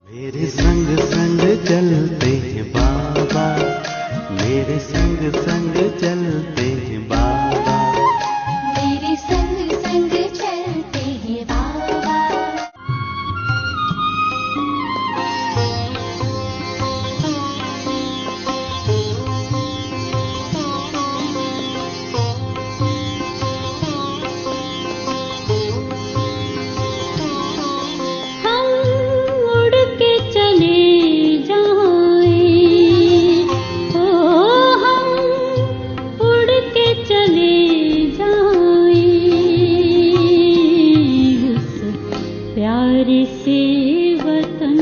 मेरे संग संग चलते हैं बाबा, मेरे संग संग चलते हैं बाबा, मेरे संग संग चलते हैं बाबा। हम उड़ के चले जाएं, ओ हम उड़ के चले जाएं, उस प्यारे से वतन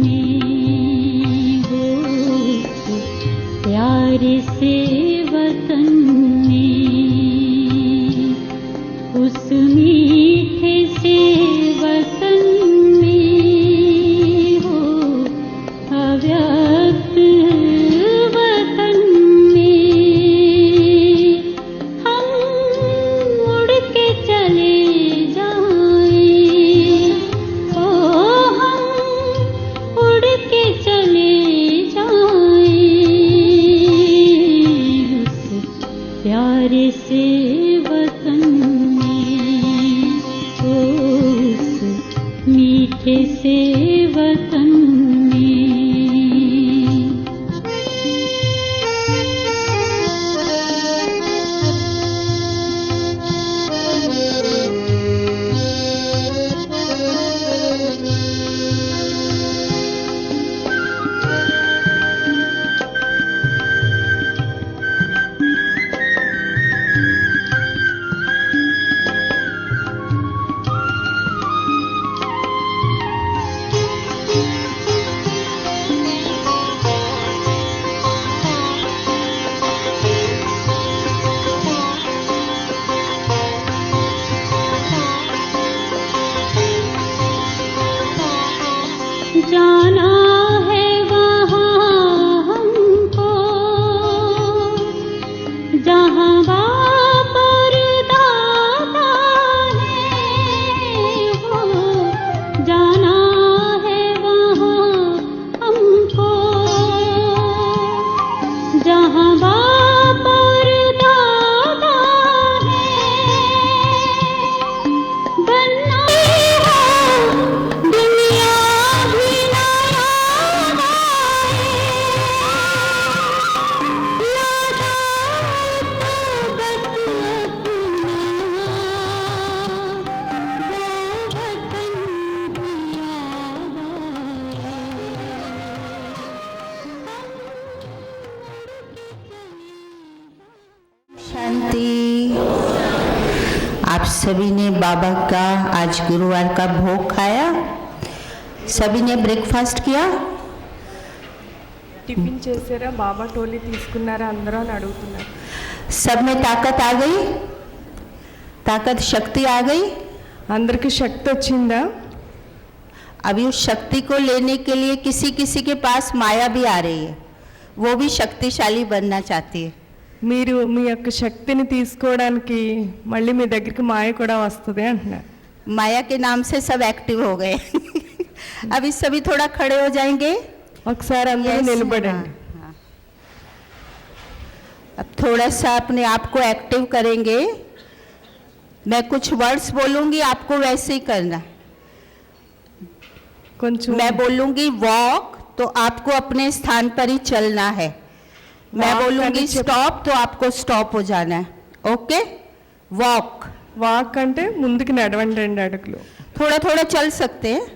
में, हो उस प्यारे से वतन में, उस मीठे से वतन में, हो अव्यक्त वतन में हम उड़ के चले जाएं, ओ हम उड़ के चले जाएं, उस प्यारे से वतन में, ओ उस मीठे से वतन में। जाना है वहाँ हमको जहाँ बाप और दादा है, वो जाना है वहाँ हमको जहाँ बाप और दादा है, बनना है दुनिया भी ना याद आए, याद आए तो बस अपना वो वतन भी याद शांति। आप सभी ने बाबा का आज गुरुवार का भोग खाया? सभी ने ब्रेकफास्ट किया? టిఫిన్ చేశారా? బాబా టోలీ తీసుకున్నారా అందరూ అని అడుగుతున్నారు. सब में ताकत आ गई? ताकत शक्ति आ गई? అందరికీ శక్తి వచ్చిందా? अभी उस शक्ति को लेने के लिए किसी किसी के पास माया भी आ रही है, वो भी शक्तिशाली बनना चाहती है। మీరు మీ యొక్క శక్తిని తీసుకోవడానికి మళ్ళీ మీ దగ్గరికి మాయ కూడా వస్తుంది అంటున్నారు. माया के नाम से सब एक्टिव हो गए। अभी सभी थोड़ा खड़े हो जाएंगे। ఒకసారి అందరూ Yes, నిలబడండి. हाँ। अब थोड़ा सा अपने आप को एक्टिव करेंगे। मैं कुछ वर्ड्स बोलूंगी, आपको वैसे ही करना। కొంచెం मैं बोलूंगी वॉक, तो आपको अपने स्थान पर ही चलना है। मैं Walk बोलूंगी करने से- स्टॉप, तो आपको स्टॉप हो जाना है। Okay, walk. వాక్ అంటే ముందుకు నడవండి 2 అడుగులు. थोड़ा थोड़ा चल सकते हैं।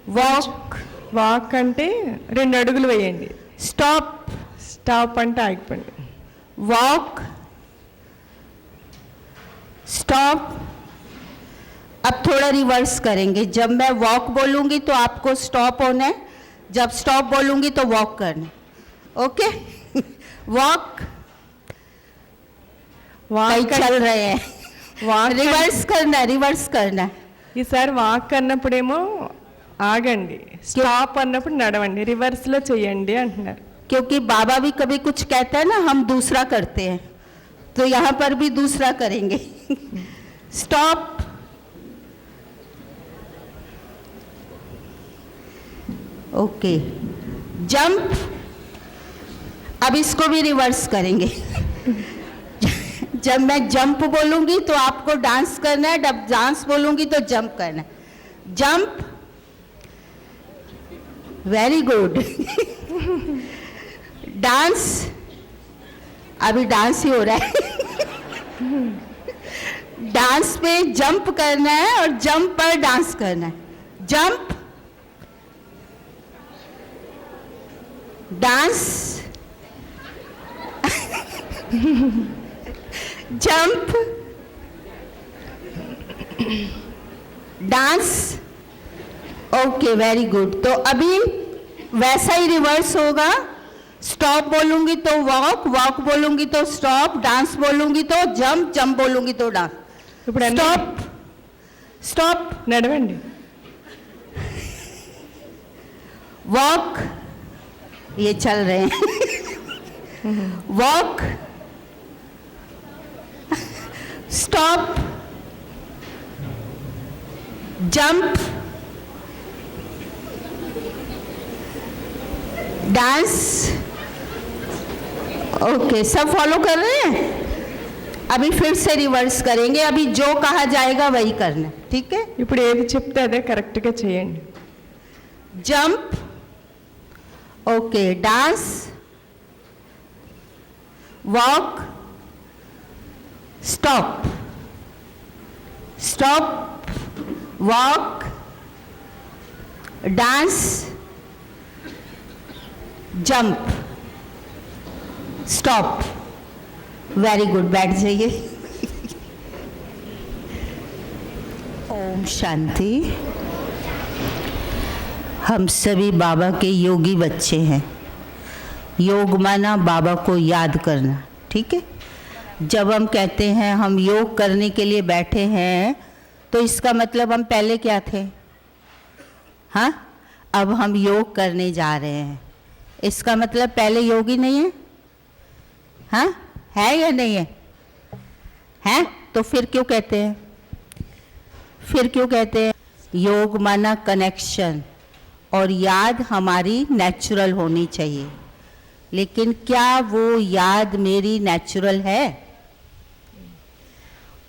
वॉक, వాక్ అంటే 2 అడుగులు వేయండి. स्टॉप, స్టాప్ అంటే ఆగిపోండి. Walk, stop. अब थोड़ा रिवर्स करेंगे। जब मैं वॉक बोलूंगी तो आपको स्टॉप होना है, जब स्टॉप बोलूंगी तो वॉक करना है। Okay, walk. कई వాక్ चल रहे हैं, వాక్ रिवर्स करना है, रिवर्स करना है। ఈసారి వాక్ అన్నప్పుడేమో ఆగండి, స్టాప్ అన్నప్పుడు నడవండి, రివర్స్లో చేయండి అంటున్నారు. क्योंकि बाबा भी कभी कुछ कहता है ना, हम दूसरा करते हैं, तो यहाँ पर भी दूसरा करेंगे। स्टॉप। Okay, jump. अब इसको भी रिवर्स करेंगे। जब मैं जंप बोलूंगी तो आपको डांस करना है, जब डांस बोलूंगी तो जंप करना है। Jump, very good. डांस, अभी डांस ही हो रहा है। डांस पे जंप करना है और जंप पर डांस करना है। Jump, dance, jump, dance. Okay, very good. तो अभी वैसा ही रिवर्स होगा। स्टॉप बोलूंगी तो वॉक, वॉक बोलूंगी तो स्टॉप, डांस बोलूंगी तो जंप, जंप बोलूंगी तो डांस। ఇప్పుడు అన్నీ स्टॉप, स्टॉप, నడవండి. वॉक, ये चल रहे हैं। Walk, stop, jump, dance. Okay, सब फॉलो कर रहे हैं। अभी फिर से रिवर्स करेंगे। अभी जो कहा जाएगा वही करना है, ठीक है। ఇప్పుడు ఏది చెప్తే అదే కరెక్ట్గా చేయండి. Jump, okay, dance, walk, stop, stop, walk, dance, jump, stop. Very good, बैठ जाइए। ओम शांति। हम सभी बाबा के योगी बच्चे हैं। योग माना बाबा को याद करना, ठीक है। जब हम कहते हैं हम योग करने के लिए बैठे हैं तो इसका मतलब हम पहले क्या थे? हाँ, अब हम योग करने जा रहे हैं, इसका मतलब पहले योगी नहीं है। हाँ, है या नहीं है? हैं? तो फिर क्यों कहते हैं? फिर क्यों कहते हैं? योग माना कनेक्शन, और याद हमारी नेचुरल होनी चाहिए। लेकिन क्या वो याद मेरी नेचुरल है?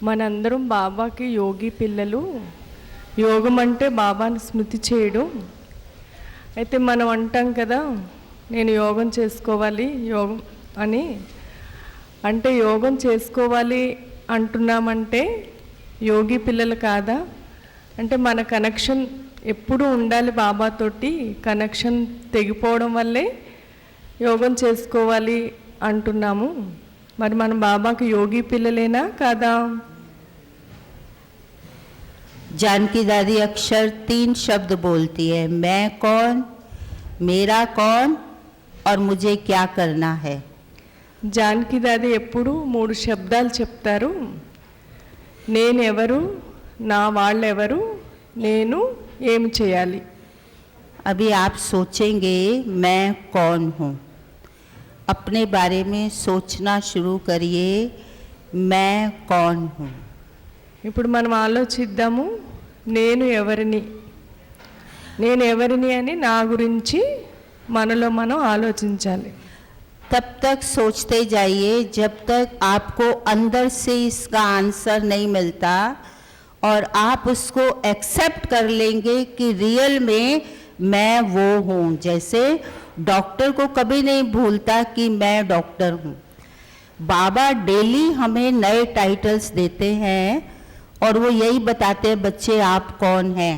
మనందరం బాబాకి యోగి పిల్లలు. యోగం అంటే బాబాని స్మృతి చేయడం. అయితే మనం అంటాం కదా, నేను యోగం చేసుకోవాలి యోగం అని. అంటే యోగం చేసుకోవాలి అంటున్నామంటే యోగి పిల్లలు కాదా? అంటే మన కనెక్షన్ ఎప్పుడు ఉండాలి బాబాతోటి. కనెక్షన్ తెగిపోవడం వల్లే యోగం చేసుకోవాలి అంటున్నాము. మరి మనం బాబాకి యోగి పిల్లలేనా కాదా? जानकी दादी अक्षर 3 शब्द बोलती है, मैं कौन, मेरा कौन और मुझे क्या करना है। జానకి దాది ఎప్పుడు 3 శబ్దాలు చెప్తారు. నేను ఎవరు, నా వాళ్ళెవరు, నేను ఏం చేయాలి. अभी आप सोचेंगे मैं कौन हूँ। अपने बारे में सोचना शुरू करिए, मैं कौन हूँ। ఇప్పుడు మనం ఆలోచిద్దాము, నేను ఎవరిని, నేను ఎవరిని అని నా గురించి మనలో మనం ఆలోచించాలి. तब तक सोचते जाइए जब तक आपको अंदर से इसका आंसर नहीं मिलता और आप उसको एक्सेप्ट कर लेंगे कि रियल में मैं वो हूँ। जैसे डॉक्टर को कभी नहीं भूलता कि मैं डॉक्टर हूँ। बाबा डेली हमें नए टाइटल्स देते हैं और वो यही बताते हैं, बच्चे आप कौन हैं।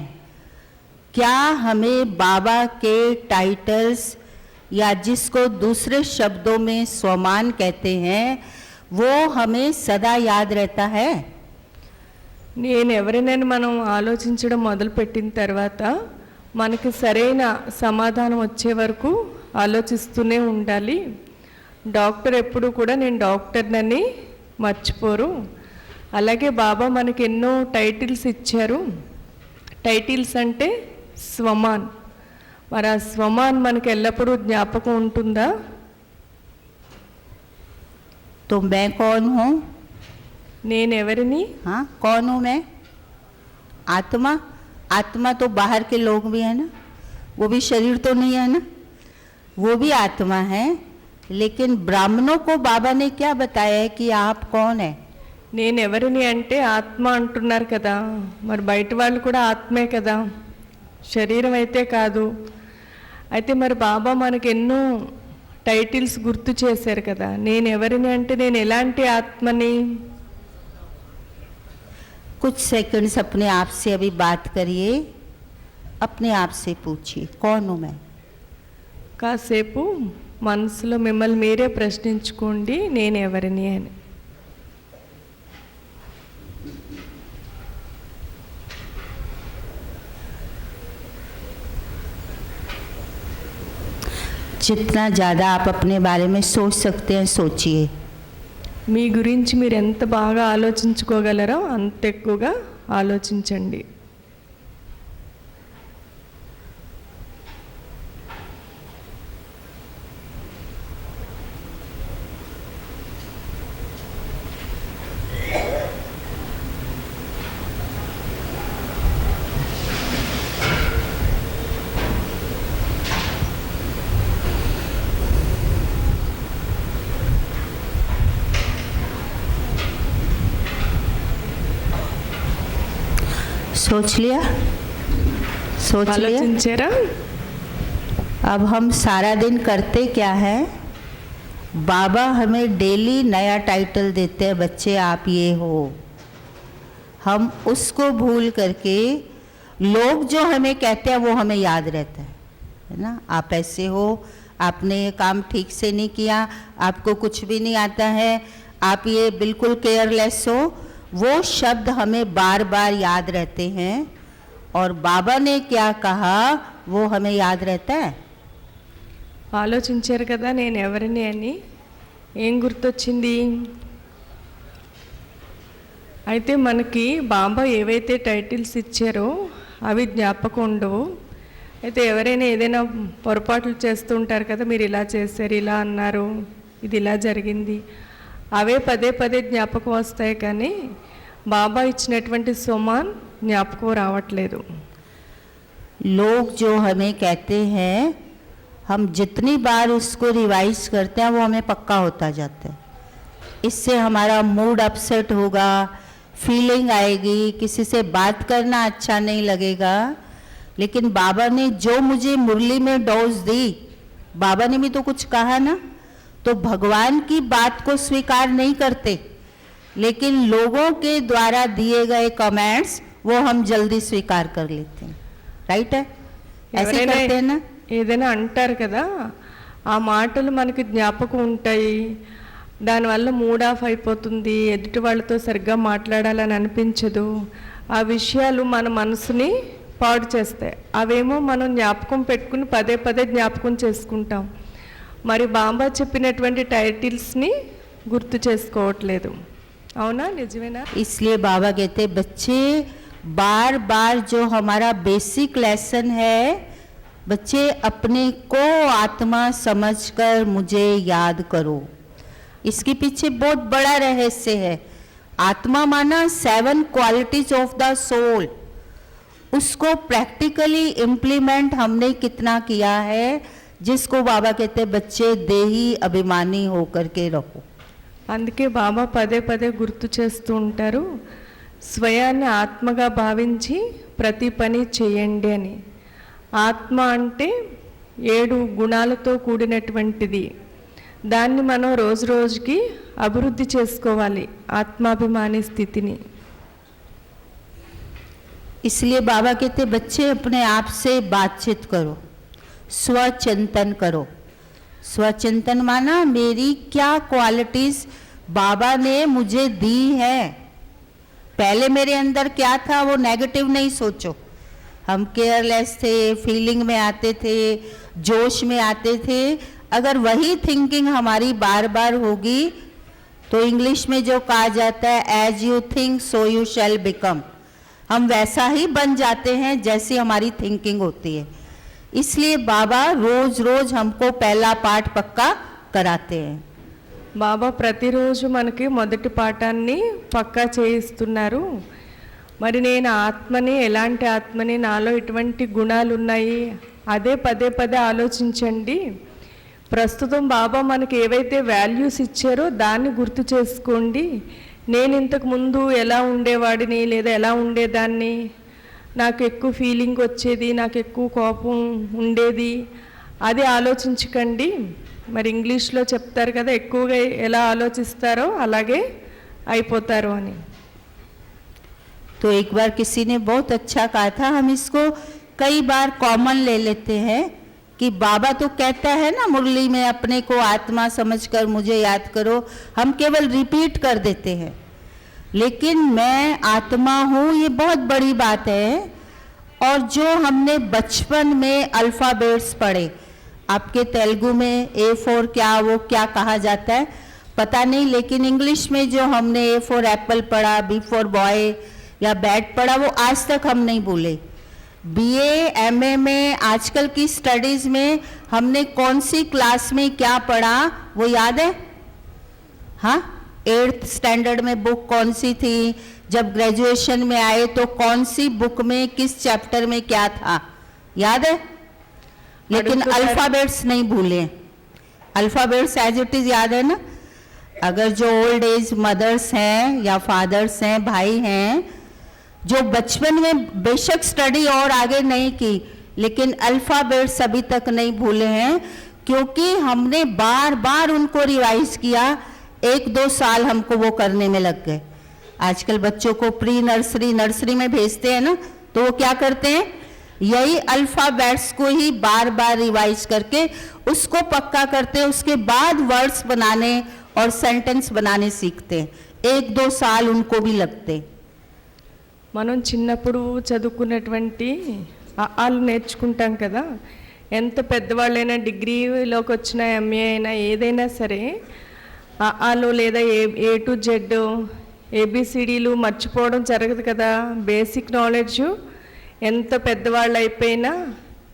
क्या हमें बाबा के टाइटल्स या जिसको दूसरे शब्दों में स्वमान कहते हैं वो हमें सदा याद रहता है? నేను ఎవరినైనా మనం ఆలోచించడం మొదలుపెట్టిన తర్వాత మనకి సరైన సమాధానం వచ్చే వరకు ఆలోచిస్తూనే ఉండాలి. డాక్టర్ ఎప్పుడు కూడా నేను డాక్టర్నని మర్చిపోరు. అలాగే బాబా మనకి ఎన్నో టైటిల్స్ ఇచ్చారు. టైటిల్స్ అంటే స్వమాన్. మరి ఆ స్వమాన్ మనకి ఎల్లప్పుడూ జ్ఞాపకం ఉంటుందా? तो मैं कौन हूँ? నేను ఎవరిని? हाँ, कौन हूँ मैं? आत्मा। आत्मा तो बाहर के लोग भी है ना, वो भी शरीर तो नहीं है ना, वो भी आत्मा है। लेकिन ब्राह्मणों को बाबा ने क्या बताया है कि आप कौन है? నేను ఎవరిని అంటే ఆత్మ అంటున్నారు కదా, మరి బయట వాళ్ళు కూడా ఆత్మే కదా, శరీరం అయితే కాదు. అయితే మరి బాబా మనకి ఎన్నో టైటిల్స్ గుర్తు చేశారు కదా, నేను ఎవరిని అంటే నేను ఎలాంటి ఆత్మని? कुछ सेकंड्स अपने आप से अभी बात करिए, अपने आप से पूछिए कौन हूँ मैं। కాసేపు మనసులో మిమ్మల్ని మీరే ప్రశ్నించుకోండి, నేను ఎవరిని అని. जितना ज़्यादा आप अपने बारे में सोच सकते हैं सोचिए। మీ గురించి మీరు ఎంత బాగా ఆలోచించుకోగలరో అంత ఎక్కువగా ఆలోచించండి. सोच लिया? सोच लिया? ఆలోచించారా? अब हम सारा दिन करते क्या है, बाबा हमें डेली नया टाइटल देते हैं, बच्चे आप ये हो। हम उसको भूल करके लोग जो हमें कहते हैं वो हमें याद रहता है ना। आप ऐसे हो, आपने ये काम ठीक से नहीं किया, आपको कुछ भी नहीं आता है, आप ये बिल्कुल केयरलेस हो, वो शब्द हमें बार बार याद रहते हैं। और बाबा ने क्या कहा वो हमें याद रहता है। ఆలోచించారు కదా నేను ఎవరిని అని, ఏం గుర్తొచ్చింది? అయితే మనకి బాబా ఏవైతే టైటిల్స్ ఇచ్చారో అవి జ్ఞాపకం ఉండవు. అయితే ఎవరైనా ఏదైనా పొరపాట్లు చేస్తూ ఉంటారు కదా, మీరు ఇలా చేశారు, ఇలా అన్నారు, ఇది ఇలా జరిగింది, అవే పదే పదే జ్ఞాపకం వస్తాయి, కానీ బాబా ఇచ్చినటువంటి సొమాన్ జ్ఞాపకం రావట్లేదు. लोग जो हमें कहते हैं, हम जितनी बार उसको रिवाइज करते हैं वो हमें पक्का होता जाता है। इससे हमारा मूड अपसेट होगा, फीलिंग आएगी, किसी से बात करना अच्छा नहीं लगेगा। लेकिन बाबा ने जो मुझे मुरली में डोज दी, बाबा ने भी तो कुछ कहा ना, तो भगवान की बात को स्वीकार नहीं करते, लेकिन लोगों के द्वारा दिए गए कमेंट्स वो हम जल्दी स्वीकार कर लेते हैं। राइट है? ऐसे ఎవరైనా करते हैं ना। ఏదైనా అంటారు కదా, ఆ మాటలు మనకి జ్ఞాపకం ఉంటాయి, దానివల్ల మూడ్ ఆఫ్ అయిపోతుంది, ఎదుటి వాళ్ళతో సరిగ్గా మాట్లాడాలని అనిపించదు, ఆ విషయాలు మన మనసుని పాడు చేస్తాయి. అవేమో మనం జ్ఞాపకం పెట్టుకుని పదే పదే జ్ఞాపకం చేసుకుంటాం. మరి బాబా చెప్పినటువంటి టైటిల్స్ని గుర్తు చేసుకోవట్లేదు. అవునా, నిజమేనా? इसलिए बाबा कहते बच्चे बार बार जो हमारा बेसिक लेसन है, बच्चे अपने को आत्मा समझकर मुझे याद करो। इसके पीछे बहुत बड़ा रहस्य है। आत्मा माना 7 क्वालिटीज ऑफ द सोल, उसको प्रैक्टिकली इम्प्लीमेंट हमने कितना किया है, जिसको बाबा कहते बच्चे देही अभिमानी होकर के रहो। అందుకే బాబా పదే పదే గుర్తు చేస్తూ ఉంటారు, స్వయాన్ని ఆత్మగా భావించి ప్రతి పని చేయండి అని. ఆత్మ అంటే 7 గుణాలతో కూడినటువంటిది. దాన్ని మనం రోజు రోజుకి అభివృద్ధి చేసుకోవాలి, ఆత్మాభిమాని స్థితిని. इसलिए बाबा कहते बच्चे अपने आप से बातचीत करो, स्वचिंतन करो। स्वचिंतन माना मेरी क्या क्वालिटीज बाबा ने मुझे दी है, पहले मेरे अंदर क्या था वो नेगेटिव नहीं सोचो। हम केयरलेस थे, फीलिंग में आते थे, जोश में आते थे। अगर वही थिंकिंग हमारी बार बार होगी तो इंग्लिश में जो कहा जाता है as you think so you shall become, हम वैसा ही बन जाते हैं जैसी हमारी थिंकिंग होती है। इसलिए बाबा रोज रोज हमको पहला पाठ पक्का कराते हैं। బాబా ప్రతిరోజు మనకి మొదటి పాఠాన్ని పక్కా చేయిస్తున్నారు. మరి నేను ఆత్మని, ఎలాంటి ఆత్మని, నాలో ఎటువంటి గుణాలు ఉన్నాయి, అదే పదే పదే ఆలోచించండి. ప్రస్తుతం బాబా మనకి ఏవైతే వాల్యూస్ ఇచ్చారో దాన్ని గుర్తు చేసుకోండి. నేను ఇంతకు ముందు ఎలా ఉండేవాడిని లేదా ఎలా ఉండేదాన్ని, నాకు ఎక్కువ ఫీలింగ్ వచ్చేది, నాకు ఎక్కువ కోపం ఉండేది, అది ఆలోచించకండి. మరి ఇంగ్లీష్లో చెప్తారు కదా, ఎక్కువగా ఎలా ఆలోచిస్తారో అలాగే అయిపోతారు అని. तो एक बार किसी ने बहुत अच्छा कहा था, हम इसको कई बार कॉमन ले लेते हैं कि बाबा तो कहता है ना मुरली में, अपने को आत्मा समझकर मुझे याद करो, हम केवल रिपीट कर देते हैं। लेकिन मैं आत्मा हूँ, ये बहुत बड़ी बात है। और जो हमने बचपन में अल्फ़ाबेट्स पढ़े, आपके तेलुगु में A4 क्या, वो क्या कहा जाता है पता नहीं, लेकिन इंग्लिश में जो हमने A फॉर एप्पल पढ़ा, B फॉर बॉय या बैट पढ़ा, वो आज तक हम नहीं भूले। BA MA में आजकल की स्टडीज़ में हमने कौन सी क्लास में क्या पढ़ा वो याद है? हाँ, 8th स्टैंडर्ड में बुक कौन सी थी, जब ग्रेजुएशन में आए तो कौन सी बुक में किस चैप्टर में क्या था, याद है? लेकिन अल्फ़ाबेट्स नहीं भूले। अल्फ़ाबेट्स एज इट इज़ याद है ना। अगर जो ओल्ड एज मदर्स हैं या फादर्स हैं, भाई हैं, जो बचपन में बेशक स्टडी और आगे नहीं की, लेकिन अल्फ़ाबेट्स अभी तक नहीं भूले हैं, क्योंकि हमने बार बार उनको रिवाइज किया। 1-2 साल हमको वो करने में लग गए। आजकल बच्चों को प्री नर्सरी में भेजते हैं ना, तो वो क्या करते हैं, यही अल्फ़ाबेट्स को ही बार बार रिवाइज करके उसको पक्का करते हैं, उसके बाद वर्ड्स बनाने और सेंटेंस बनाने सीखते हैं। 1-2 साल उनको भी लगते। మనం చిన్నప్పుడు చదువుకున్నటువంటి ఆలు నేర్చుకుంటాం కదా, ఎంత పెద్దవాళ్ళైనా డిగ్రీలోకి వచ్చిన MA అయినా ఏదైనా సరే ఆలు లేదా A to Z ABCDలు మర్చిపోవడం జరగదు కదా. బేసిక్ నాలెడ్జ్ ఎంత పెద్దవాళ్ళు అయిపోయినా,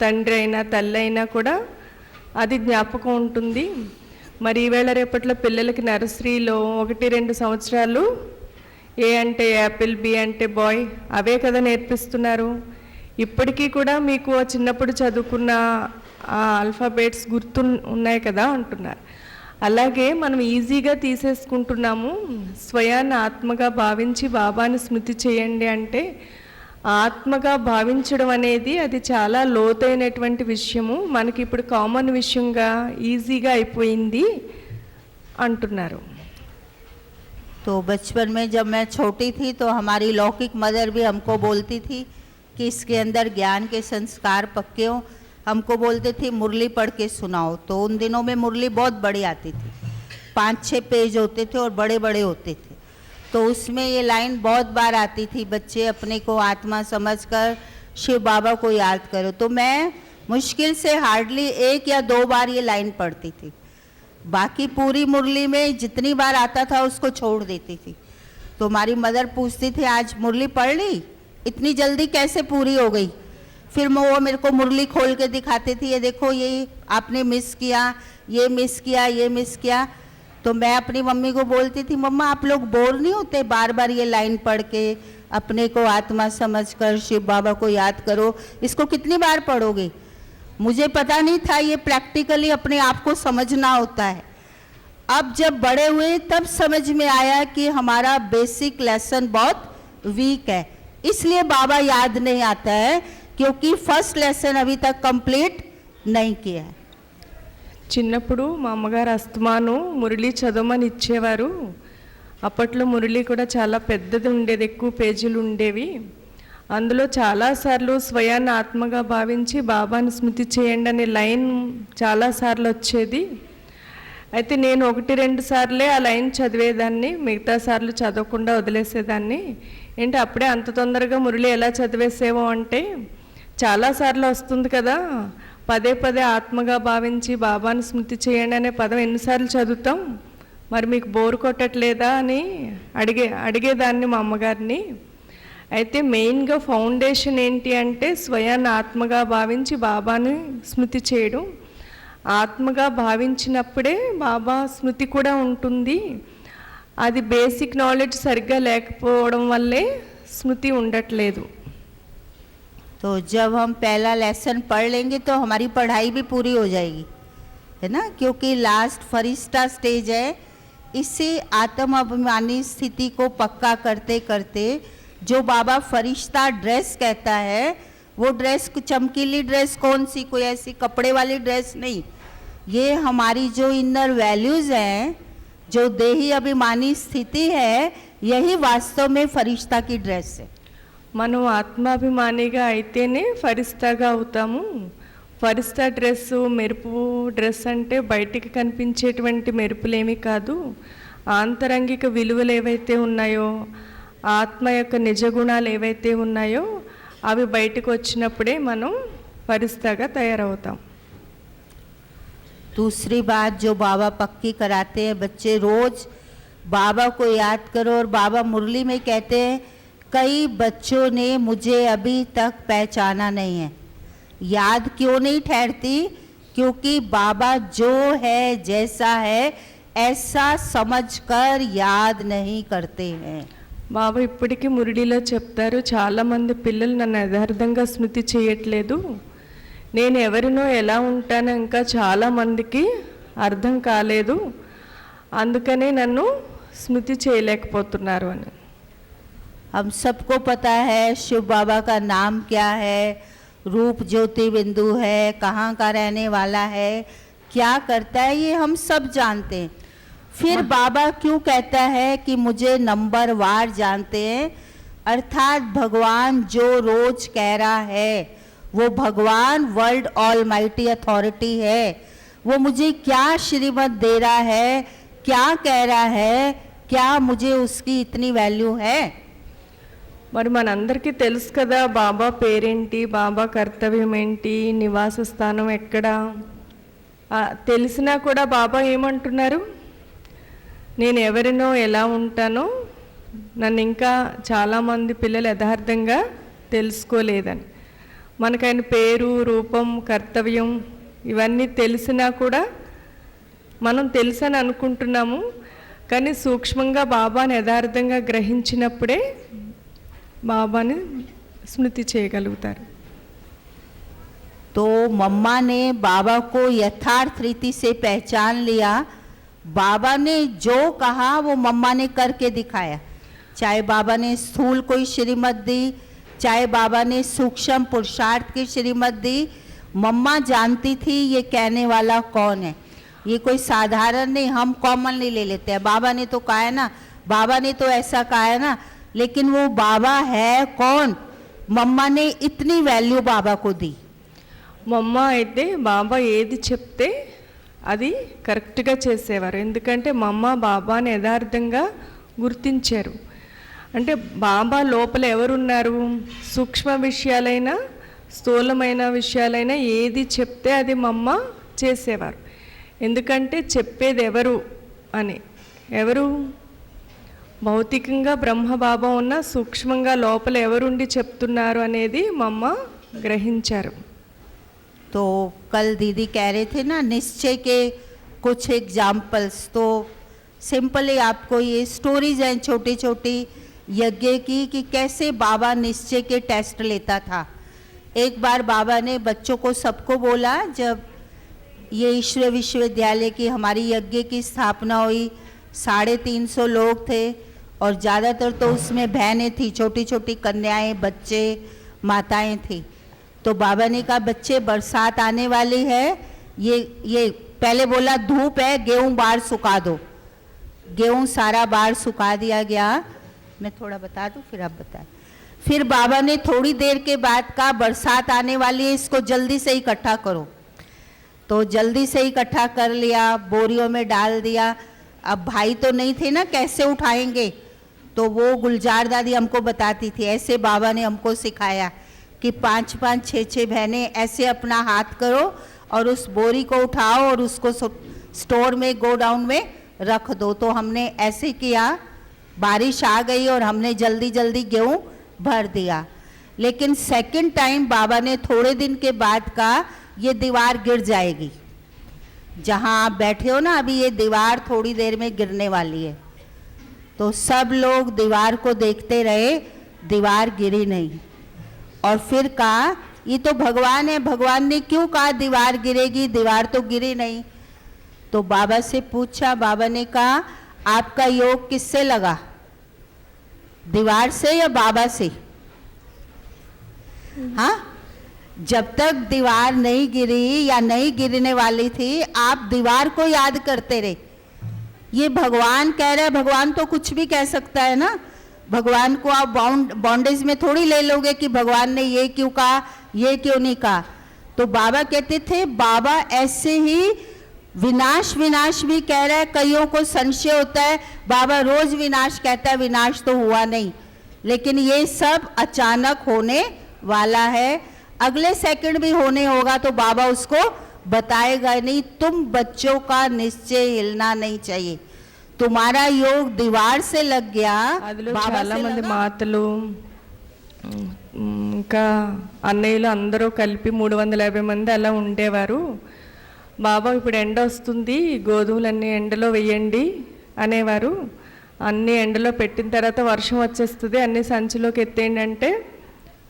తండ్రి అయినా తల్లి అయినా కూడా అది జ్ఞాపకం ఉంటుంది. మరి ఈవేళ రేపట్లో పిల్లలకి నర్సరీలో 1-2 సంవత్సరాలు ఏ అంటే యాపిల్, బి అంటే బాయ్, అవే కదా నేర్పిస్తున్నారు. ఇప్పటికీ కూడా మీకు చిన్నప్పుడు చదువుకున్న ఆల్ఫాబెట్స్ గుర్తు ఉన్నాయి కదా అంటున్నారు. అలాగే మనం ఈజీగా తీసేసుకుంటున్నాము. స్వయాన్ని ఆత్మగా భావించి బాబాని స్మృతి చేయండి అంటే, ఆత్మగా భావించడం అనేది అది చాలా లోతైనటువంటి విషయము. మనకి ఇప్పుడు కామన్ విషయంగా ఈజీగా అయిపోయింది అంటున్నారు. तो बचपन में जब मैं छोटी थी तो हमारी लौकिक मदर भी हमको बोलती थी कि इसके अंदर ज्ञान के संस्कार पक्के हों। हमको बोलते थे मुरली पढ़ के सुनाओ। तो उन दिनों में मुरली बहुत बड़ी आती थी, 5-6 पेज होते थे और बड़े बड़े होते थे। तो उसमें ये लाइन बहुत बार आती थी, बच्चे अपने को आत्मा समझकर शिव बाबा को याद करो। तो मैं मुश्किल से हार्डली 1 या 2 बार ये लाइन पढ़ती थी। बाकी पूरी मुरली में जितनी बार आता था उसको छोड़ देती थी। तो हमारी मदर पूछती थी आज मुरली पढ़ ली, इतनी जल्दी कैसे पूरी हो गई? फिर वो मेरे को मुरली खोल के दिखाते थे, ये देखो ये आपने मिस किया, ये मिस किया, ये मिस किया। तो मैं अपनी मम्मी को बोलती थी, मम्मा आप लोग बोर नहीं होते बार बार ये लाइन पढ़ के, अपने को आत्मा समझकर शिव बाबा को याद करो, इसको कितनी बार पढ़ोगे? मुझे पता नहीं था ये प्रैक्टिकली अपने आप को समझना होता है। अब जब बड़े हुए तब समझ में आया कि हमारा बेसिक लेसन बहुत वीक है, इसलिए बाबा याद नहीं आता है, क्योंकि फर्स्ट लेसन अभी तक कंप्लीट नहीं किया है। చిన్నప్పుడు మా అమ్మగారు అస్తమాను మురళి చదవమని ఇచ్చేవారు. అప్పట్లో మురళి కూడా చాలా పెద్దది ఉండేది, ఎక్కువ పేజీలు ఉండేవి. అందులో చాలాసార్లు స్వయాన్ని ఆత్మగా భావించి బాబాని స్మృతి చేయండి అనే లైన్ చాలాసార్లు వచ్చేది. అయితే నేను 1-2 సార్లే ఆ లైన్ చదివేదాన్ని, మిగతా సార్లు చదవకుండా వదిలేసేదాన్ని. ఏంటి అప్పుడే అంత తొందరగా మురళి ఎలా చదివేసేవో అంటే, చాలాసార్లు వస్తుంది కదా, పదే పదే ఆత్మగా భావించి బాబాని స్మృతి చేయండి అనే పదం ఎన్నిసార్లు చదువుతాం, మరి మీకు బోర్ కొట్టట్లేదా అని అడిగేదాన్ని మా అమ్మగారిని. అయితే మెయిన్గా ఫౌండేషన్ ఏంటి అంటే స్వయాన్ని ఆత్మగా భావించి బాబాని స్మృతి చేయడం. ఆత్మగా భావించినప్పుడే బాబా స్మృతి కూడా ఉంటుంది. అది బేసిక్ నాలెడ్జ్ సరిగ్గా లేకపోవడం వల్లే స్మృతి ఉండట్లేదు. तो जब हम पहला लेसन पढ़ लेंगे तो हमारी पढ़ाई भी पूरी हो जाएगी, है ना, क्योंकि लास्ट फरिश्ता स्टेज है। इससे आत्म अभिमानी स्थिति को पक्का करते करते जो बाबा फरिश्ता ड्रेस कहता है, वो ड्रेस चमकीली ड्रेस कौन सी, कोई ऐसी कपड़े वाली ड्रेस नहीं, ये हमारी जो इनर वैल्यूज़ हैं, जो देही अभिमानी स्थिति है, यही वास्तव में फरिश्ता की ड्रेस है। మనం ఆత్మాభిమానిగా అయితేనే ఫరిస్తాగా అవుతాము. ఫరిస్తా డ్రెస్ మెరుపు డ్రెస్ అంటే బయటికి కనిపించేటువంటి మెరుపులేమీ కాదు. ఆంతరంగిక విలువలు ఏవైతే ఉన్నాయో, ఆత్మ యొక్క నిజ గుణాలు ఏవైతే ఉన్నాయో అవి బయటకు వచ్చినప్పుడే మనం ఫరిస్తాగా తయారవుతాం. दूसरी बात जो बाबा पक्की कराते हैं, बच्चे रोज बाबा को याद करो। और बाबा मुरली में कहते हैं कई बच्चों ने मुझे अभी तक पहचाना नहीं है। याद क्यों नहीं ठहरती? क्योंकि बाबा जो है जैसा है ऐसा समझकर याद नहीं करते हैं। బాబా ఇప్పటికీ మురళిలో చెప్తారు, చాలామంది పిల్లలు నన్ను యథార్థంగా స్మృతి చేయట్లేదు, నేను ఎవరినో ఎలా ఉంటానో ఇంకా చాలామందికి అర్థం కాలేదు, అందుకనే నన్ను స్మృతి చేయలేకపోతున్నారు అని. हम सबको पता है शिव बाबा का नाम क्या है, रूप ज्योति बिंदु है, कहाँ का रहने वाला है, क्या करता है, ये हम सब जानते हैं। फिर बाबा क्यों कहता है कि मुझे नंबर वार जानते हैं? अर्थात भगवान जो रोज कह रहा है वो भगवान वर्ल्ड ऑलमाइटी अथॉरिटी है, वो मुझे क्या श्रीमत दे रहा है, क्या कह रहा है, क्या मुझे उसकी इतनी वैल्यू है? మరి మనందరికీ తెలుసు కదా బాబా పేరేంటి, బాబా కర్తవ్యం ఏంటి, నివాస స్థానం ఎక్కడ, తెలిసినా కూడా బాబా ఏమంటున్నారు, నేను ఎవరినో ఎలా ఉంటానో నన్ను ఇంకా చాలామంది పిల్లలు యథార్థంగా తెలుసుకోలేదని. మనకు ఆయన పేరు, రూపం, కర్తవ్యం ఇవన్నీ తెలిసినా కూడా మనం తెలుసని అనుకుంటున్నాము, కానీ సూక్ష్మంగా బాబాని యథార్థంగా గ్రహించినప్పుడే బాబాని స్మృతి చేయగలుగుతారు. तो मम्मा ने बाबा को यथार्थ रीति से पहचान लिया। बाबा ने जो कहा वो मम्मा ने करके दिखाया। चाहे बाबा ने स्थूल कोई श्रीमत दी, चाहे बाबा ने सूक्ष्म पुरुषार्थ की श्रीमत दी, मम्मा जानती थी ये कहने वाला कौन है। ये कोई साधारण नहीं, हम कॉमन नहीं ले लेते हैं। बाबा ने तो कहा है ना, बाबा ने तो ऐसा कहा है ना, लेकिन वो बाबा है कौन? मम्मा ने इतनी वैल्यू बाबा को दी। మమ్మ అయితే బాబా ఏది చెప్తే అది కరెక్ట్గా చేసేవారు, ఎందుకంటే మమ్మ బాబాని యథార్థంగా గుర్తించారు. అంటే బాబా లోపల ఎవరున్నారు, సూక్ష్మ విషయాలైనా స్థూలమైన విషయాలైనా ఏది చెప్తే అది మమ్మ చేసేవారు. ఎందుకంటే చెప్పేది ఎవరు అని, ఎవరు భౌతికంగా బ్రహ్మ బాబా ఉన్న సూక్ష్మంగా లోపల ఎవరుండి చెప్తున్నారు అనేది మమ్మ గ్రహించారు. तो कल दीदी कह रहे थे ना निश्चय के कुछ एग्जाम्पल्स, तो सिंपली आपको ये स्टोरीज हैं छोटी छोटी यज्ञ की कि कैसे बाबा निश्चय के टेस्ट लेता था। एक बार बाबा ने बच्चों को सबको बोला, जब ये ईश्वर विश्वविद्यालय की हमारी यज्ञ की स्थापना हुई, 350 लोग थे और ज़्यादातर तो उसमें बहनें थी, छोटी छोटी कन्याएं, बच्चे, माताएं थी। तो बाबा ने कहा बच्चे बरसात आने वाली है, ये पहले बोला धूप है, गेहूं बाहर सुखा दो। गेहूं सारा बाहर सुखा दिया गया। मैं थोड़ा बता दूं फिर आप बताएं। फिर बाबा ने थोड़ी देर के बाद कहा बरसात आने वाली है, इसको जल्दी से इकट्ठा करो। तो जल्दी से इकट्ठा कर लिया, बोरियों में डाल दिया। अब भाई तो नहीं थे ना, कैसे उठाएंगे? तो वो गुलजार दादी हमको बताती थी, ऐसे बाबा ने हमको सिखाया कि 5-5, 6-6 बहनें ऐसे अपना हाथ करो और उस बोरी को उठाओ और उसको स्टोर में गोडाउन में रख दो। तो हमने ऐसे किया, बारिश आ गई और हमने जल्दी जल्दी गेहूँ भर दिया। लेकिन सेकंड टाइम बाबा ने थोड़े दिन के बाद कहा ये दीवार गिर जाएगी, जहाँ आप बैठे हो ना अभी, ये दीवार थोड़ी देर में गिरने वाली है। तो सब लोग दीवार को देखते रहे, दीवार गिरी नहीं। और फिर कहा ये तो भगवान है, भगवान ने क्यों कहा दीवार गिरेगी, दीवार तो गिरी नहीं। तो बाबा से पूछा, बाबा ने कहा आपका योग किससे लगा, दीवार से या बाबा से? हाँ, जब तक दीवार नहीं गिरी या नहीं गिरने वाली थी आप दीवार को याद करते रहे। ये भगवान कह रहे हैं, भगवान तो कुछ भी कह सकता है ना, भगवान को आप बॉन्डेज में थोड़ी ले लोगे कि भगवान ने ये क्यों कहा, ये क्यों नहीं कहा। तो बाबा कहते थे, बाबा ऐसे ही विनाश विनाश भी कह रहा है। कईयों को संशय होता है बाबा रोज विनाश कहता है, विनाश तो हुआ नहीं, लेकिन ये सब अचानक होने वाला है, अगले सेकंड भी होने होगा तो बाबा उसको बताएगा नहीं। तुम बच्चों का निश्चय हिलना नहीं चाहिए, तुम्हारा योग दीवार से लग गया, అందులో बाबा చాలా से మంది लगा। మాతలు ఇంకా అన్నయ్యలు అందరూ కలిపి 350 మంది అలా ఉండేవారు. బాబా ఇప్పుడు ఎండ వస్తుంది, గోధుమలన్నీ ఎండలో వేయండి అనేవారు. అన్ని ఎండలో పెట్టిన తర్వాత వర్షం వచ్చేస్తుంది, అన్ని సంచిలోకి ఎత్తేయండి అంటే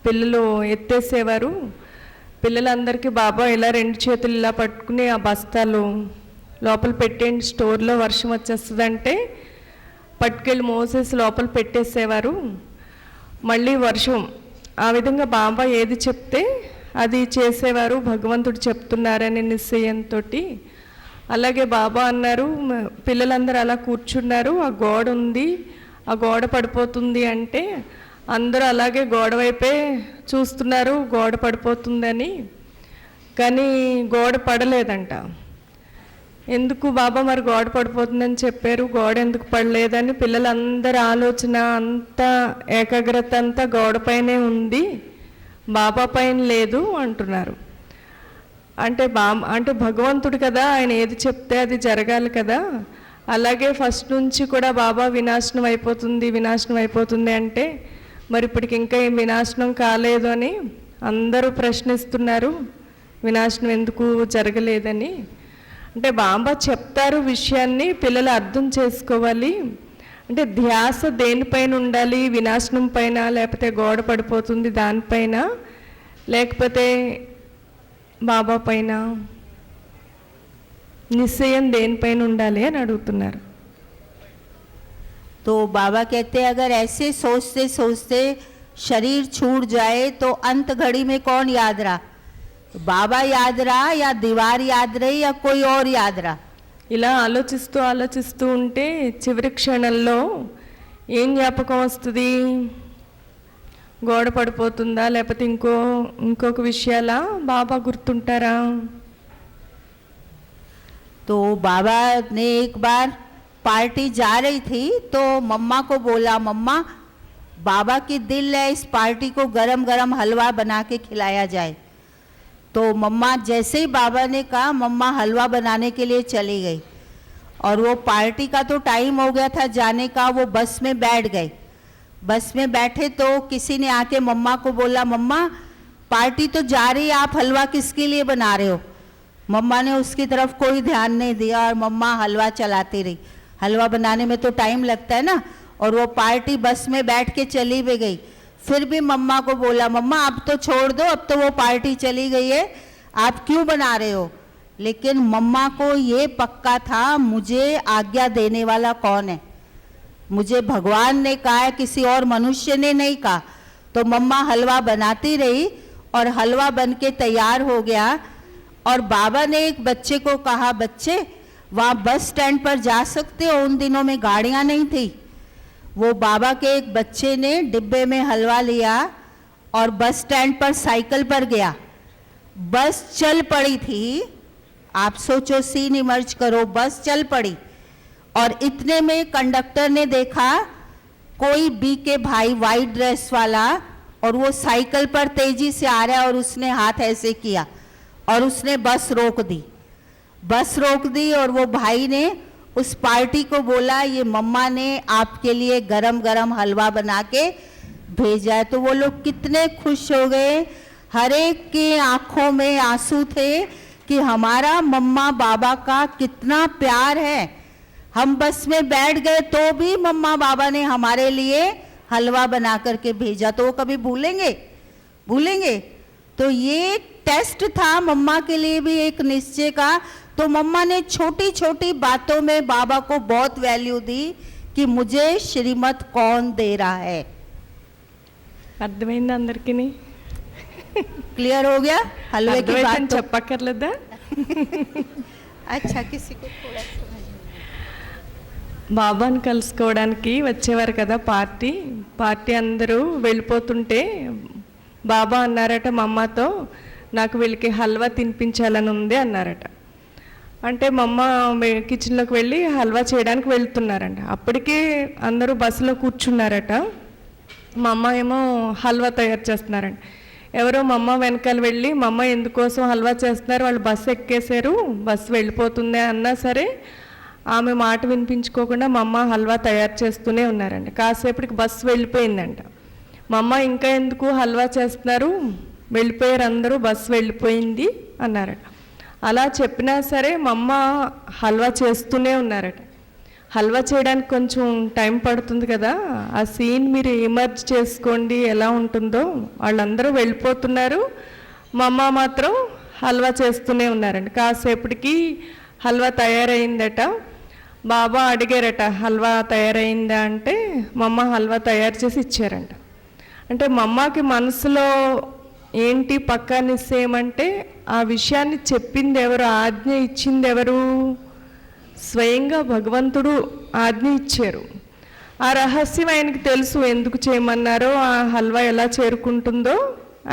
పిల్లలు ఎత్తేసేవారు. పిల్లలందరికీ బాబా ఇలా 2 చేతులు ఇలా పట్టుకుని ఆ బస్తాలు లోపల పెట్టేయండి, స్టోర్లో వర్షం వచ్చేస్తుంది అంటే పట్టుకెళ్ళి మోసేసి లోపల పెట్టేసేవారు. మళ్ళీ వర్షం, ఆ విధంగా బాబా ఏది చెప్తే అది చేసేవారు, భగవంతుడు చెప్తున్నారని నిశ్చయంతో. అలాగే బాబా అన్నారు, పిల్లలందరూ అలా కూర్చున్నారు, ఆ గోడ ఉంది, ఆ గోడ పడిపోతుంది అంటే అందరూ అలాగే గోడ వైపే చూస్తున్నారు, గోడ పడిపోతుందని. కానీ గోడ పడలేదంట. ఎందుకు బాబా మరి గోడ పడిపోతుందని చెప్పారు, గోడ ఎందుకు పడలేదని పిల్లలందరి ఆలోచన అంతా, ఏకాగ్రత అంతా గోడపైనే ఉంది, బాబా పైన లేదు అంటున్నారు. అంటే భగవంతుడు కదా, ఆయన ఏది చెప్తే అది జరగాలి కదా. అలాగే ఫస్ట్ నుంచి కూడా బాబా వినాశనం అయిపోతుంది, వినాశనం అయిపోతుంది అంటే మరి ఇప్పటికి ఇంకా ఏం వినాశనం కాలేదు అని అందరూ ప్రశ్నిస్తున్నారు, వినాశనం ఎందుకు జరగలేదని. అంటే బాబా చెప్తారు విషయాన్ని, పిల్లలు అర్థం చేసుకోవాలి. అంటే ధ్యాస దేనిపైన ఉండాలి, వినాశనం పైన, లేకపోతే గోడ పడిపోతుంది దానిపైన, లేకపోతే బాబా పైన, నిశ్చయం దేనిపైన ఉండాలి అని అడుగుతున్నారు. तो बाबा कहते हैं अगर ऐसे सोचते सोचते शरीर छूट जाए तो अंत घड़ी में कौन याद रहा, बाबा याद रहा या दीवार याद रही या कोई और याद रहा। ఇలా ఆలోచిస్తూ ఆలోచిస్తూ ఉంటే చివరి క్షణంలో ఏం జ్ఞాపకం వస్తుంది, గోడ పడిపోతుందా లేకపోతే ఇంకొక విషయాలా, బాబా గుర్తుంటారా? तो बाबा ने एक बार पार्टी जा रही थी तो मम्मा को बोला, मम्मा बाबा की दिल है इस पार्टी को गरम गरम हलवा बना के खिलाया जाए। तो मम्मा जैसे ही बाबा ने कहा मम्मा हलवा बनाने के लिए चली गई और वो पार्टी का तो टाइम हो गया था जाने का, वो बस में बैठ गए। बस में बैठे तो किसी ने आके मम्मा को बोला, मम्मा पार्टी तो जा रही है, आप हलवा किसके लिए बना रहे हो। मम्मा ने उसकी तरफ कोई ध्यान नहीं दिया और मम्मा हलवा चलाती रही। हलवा बनाने में तो टाइम लगता है ना, और वो पार्टी बस में बैठ के चली भी गई। फिर भी मम्मा को बोला, मम्मा अब तो छोड़ दो, अब तो वो पार्टी चली गई है, आप क्यों बना रहे हो। लेकिन मम्मा को ये पक्का था मुझे आज्ञा देने वाला कौन है, मुझे भगवान ने कहा है, किसी और मनुष्य ने नहीं कहा। तो मम्मा हलवा बनाती रही और हलवा बन के तैयार हो गया। और बाबा ने एक बच्चे को कहा, बच्चे वहाँ बस स्टैंड पर जा सकते हो, उन दिनों में गाड़ियाँ नहीं थी। वो बाबा के एक बच्चे ने डिब्बे में हलवा लिया और बस स्टैंड पर साइकिल पर गया। बस चल पड़ी थी, आप सोचो, सीन इमर्ज करो, बस चल पड़ी। और इतने में कंडक्टर ने देखा कोई बी के भाई वाइट ड्रेस वाला, और वो साइकिल पर तेजी से आ रहा है और उसने हाथ ऐसे किया और उसने बस रोक दी। बस रोक दी और वो भाई ने उस पार्टी को बोला, ये मम्मा ने आपके लिए गरम गरम हलवा बना के भेजा है। तो वो लोग कितने खुश हो गए, हर एक के आंखों में आंसू थे कि हमारा मम्मा बाबा का कितना प्यार है। हम बस में बैठ गए तो भी मम्मा बाबा ने हमारे लिए हलवा बना करके भेजा। तो वो कभी भूलेंगे, भूलेंगे? तो ये टेस्ट था मम्मा के लिए भी एक निश्चय का। तो मम्मा ने छोटी छोटी बातों में बाबा को बहुत वैल्यू दी कि मुझे श्रीमत कौन दे रहा है। అర్థమైంది అందరికీ? क्लियर हो गया हलवे की बात? तो చెప్పక్కర్లేదా? अच्छा, किसी को थोड़ा బాబాని కలుసుకోవడానికి వచ్చేవారు కదా పార్టీ అందరూ వెళ్ళిపోతుంటే బాబా అన్నారట మా అమ్మతో, నాకు వీళ్ళకి హల్వా తినిపించాలని ఉంది అన్నారట. అంటే మా అమ్మ కిచెన్లోకి వెళ్ళి హల్వా చేయడానికి వెళ్తున్నారంట. అప్పటికే అందరూ బస్సులో కూర్చున్నారట. మా అమ్మ ఏమో హల్వా తయారు చేస్తున్నారంట. ఎవరో మా అమ్మ వెనకాల వెళ్ళి, మా అమ్మ ఎందుకోసం హల్వా చేస్తున్నారు, వాళ్ళు బస్సు ఎక్కేశారు, బస్సు వెళ్ళిపోతుంది అన్నా సరే ఆమె మాట వినిపించుకోకుండా మా అమ్మ హల్వా తయారు చేస్తూనే ఉన్నారంట. కాసేపటికి బస్సు వెళ్ళిపోయిందంట. మా అమ్మ ఇంకా ఎందుకు హల్వా చేస్తున్నారు, వెళ్ళిపోయారు అందరూ, బస్సు వెళ్ళిపోయింది అన్నారట. అలా చెప్పినా సరే మా అమ్మ హల్వా చేస్తూనే ఉన్నారట. హల్వా చేయడానికి కొంచెం టైం పడుతుంది కదా, ఆ సీన్ మీరు ఎమర్జ్ చేసుకోండి ఎలా ఉంటుందో. వాళ్ళందరూ వెళ్ళిపోతున్నారు, మా అమ్మ మాత్రం హల్వా చేస్తూనే ఉన్నారండి. కాసేపటికి హల్వా తయారైందట. బాబా అడిగారట, హల్వా తయారైందా అంటే మా అమ్మ హల్వా తయారు చేసి ఇచ్చారంట. అంటే మా అమ్మకి మనసులో ఏంటి పక్కా నిశ్చయమంటే, ఆ విషయాన్ని చెప్పింది ఎవరు, ఆజ్ఞ ఇచ్చింది ఎవరు? స్వయంగా భగవంతుడు ఆజ్ఞ ఇచ్చారు. ఆ రహస్యం ఆయనకి తెలుసు, ఎందుకు చేయమన్నారో, ఆ హల్వా ఎలా చేరుకుంటుందో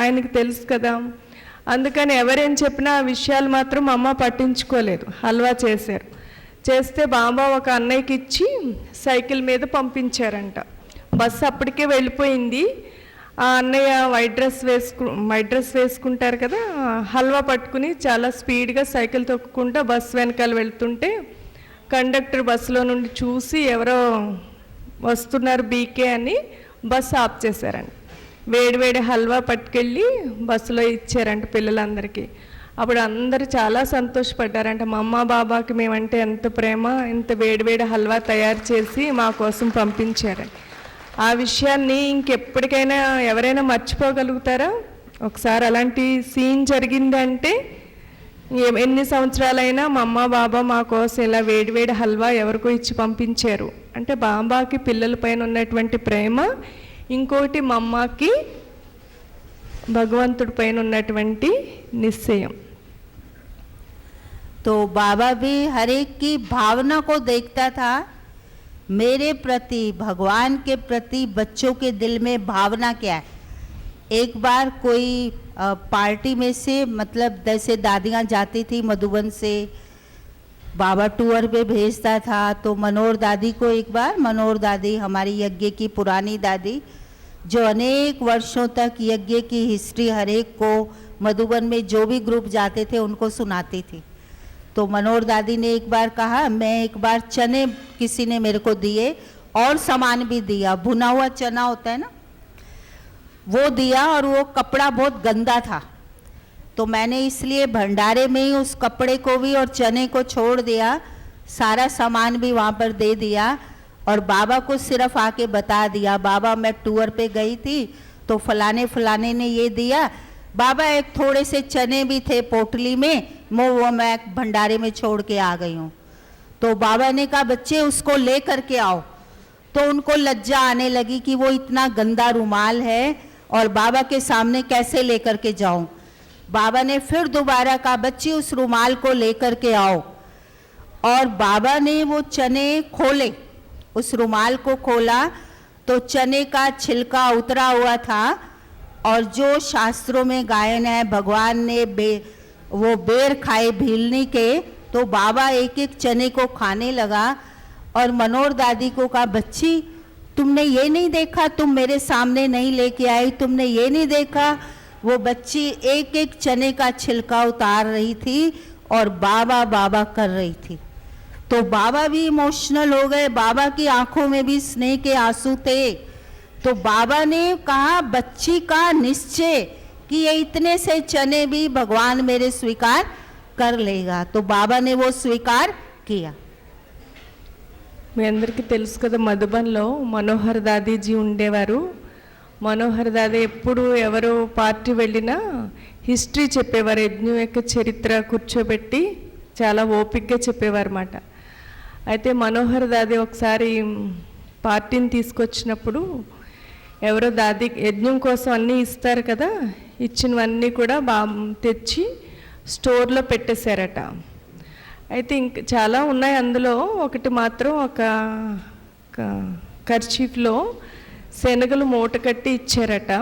ఆయనకి తెలుసు కదా. అందుకని ఎవరేం చెప్పినా ఆ విషయాలు మాత్రం మా అమ్మ పట్టించుకోలేదు, హల్వా చేశారు. చేస్తే బాబా ఒక అన్నయ్యకి ఇచ్చి సైకిల్ మీద పంపించారంట. బస్సు అప్పటికే వెళ్ళిపోయింది. ఆ అన్నయ్య వైట్ డ్రెస్ వేసుకుంటారు కదా, హల్వా పట్టుకుని చాలా స్పీడ్గా సైకిల్ తొక్కుకుంటూ బస్సు వెనకాల వెళ్తుంటే కండక్టర్ బస్సులో నుండి చూసి ఎవరో వస్తున్నారు బీకే అని బస్సు ఆఫ్ చేశారండి. వేడివేడి హల్వా పట్టుకెళ్ళి బస్సులో ఇచ్చారంట పిల్లలందరికీ. అప్పుడు అందరూ చాలా సంతోషపడ్డారంట. మా అమ్మ బాబాకి మేమంటే ఎంత ప్రేమ, ఇంత వేడివేడి హల్వా తయారు చేసి మా కోసం పంపించారని. ఆ విషయాన్ని ఇంకెప్పటికైనా ఎవరైనా మర్చిపోగలుగుతారా? ఒకసారి అలాంటి సీన్ జరిగిందంటే ఎన్ని సంవత్సరాలైనా మా అమ్మ బాబా మా కోసం ఇలా వేడివేడి హల్వా ఎవరికో ఇచ్చి పంపించారు అంటే బాబాకి పిల్లల పైన ఉన్నటువంటి ప్రేమ, ఇంకోటి మా అమ్మకి భగవంతుడి పైన ఉన్నటువంటి నిశ్చయం. तो बाबा भी हर एक की भावना को देखता था, मेरे प्रति, भगवान के प्रति बच्चों के दिल में भावना क्या है। एक बार कोई पार्टी में से, मतलब जैसे दादियाँ जाती थी मधुबन से, बाबा टूर पे भेजता था, तो मनोहर दादी को एक बार, मनोहर दादी हमारी यज्ञ की पुरानी दादी जो अनेक वर्षों तक यज्ञ की हिस्ट्री हर एक को मधुबन में जो भी ग्रुप जाते थे उनको सुनाती थी। तो मनोहर दादी ने एक बार कहा, मैं एक बार चने किसी ने मेरे को दिए और सामान भी दिया, भुना हुआ चना होता है ना, वो दिया, और वो कपड़ा बहुत गंदा था। तो मैंने इसलिए भंडारे में ही उस कपड़े को भी और चने को छोड़ दिया, सारा सामान भी वहाँ पर दे दिया और बाबा को सिर्फ आके बता दिया, बाबा मैं टूर पे गई थी तो फलाने फलाने ने ये दिया, बाबा एक थोड़े से चने भी थे पोटली में, वो मैं भंडारे में छोड़ के आ गई हूँ। तो बाबा ने कहा बच्चे उसको ले करके आओ। तो उनको लज्जा आने लगी कि वो इतना गंदा रुमाल है और बाबा के सामने कैसे लेकर के जाऊं। बाबा ने फिर दोबारा कहा बच्चे उस रुमाल को लेकर के आओ, और बाबा ने वो चने खोले, उस रुमाल को खोला तो चने का छिलका उतरा हुआ था, और जो शास्त्रों में गायन है भगवान ने वो बेर खाए भीलनी के, तो बाबा एक एक चने को खाने लगा। और मनोहर दादी को कहा बच्ची तुमने ये नहीं देखा, तुम मेरे सामने नहीं लेके आई, तुमने ये नहीं देखा, वो बच्ची एक एक चने का छिलका उतार रही थी और बाबा बाबा कर रही थी। तो बाबा भी इमोशनल हो गए, बाबा की आंखों में भी स्नेह के आंसू थे। तो बाबा ने कहा बच्ची का निश्चय कि ये इतने से चने भी भगवान मेरे स्वीकार कर लेगा, तो बाबा ने वो स्वीकार किया। మీ అందరికీ తెలుసు కదా, మధుబన్లో మనోహర్ దాదీజీ ఉండేవారు. మనోహర్ దాదా ఎప్పుడు ఎవరో పార్టీ వెళ్ళినా హిస్టరీ చెప్పేవారు, యజ్ఞం యొక్క చరిత్ర కూర్చోబెట్టి చాలా ఓపిక్గా చెప్పేవారు అన్నమాట. అయితే మనోహర్ దాది ఒకసారి పార్టీని తీసుకొచ్చినప్పుడు ఎవరో దాది యజ్ఞం కోసం అన్నీ ఇస్తారు కదా, ఇచ్చినవన్నీ కూడా తెచ్చి స్టోర్లో పెట్టేశారట. అయితే ఇంక చాలా ఉన్నాయి, అందులో ఒకటి మాత్రం ఒక కర్చీఫ్లో శనగలు మూట కట్టి ఇచ్చారట.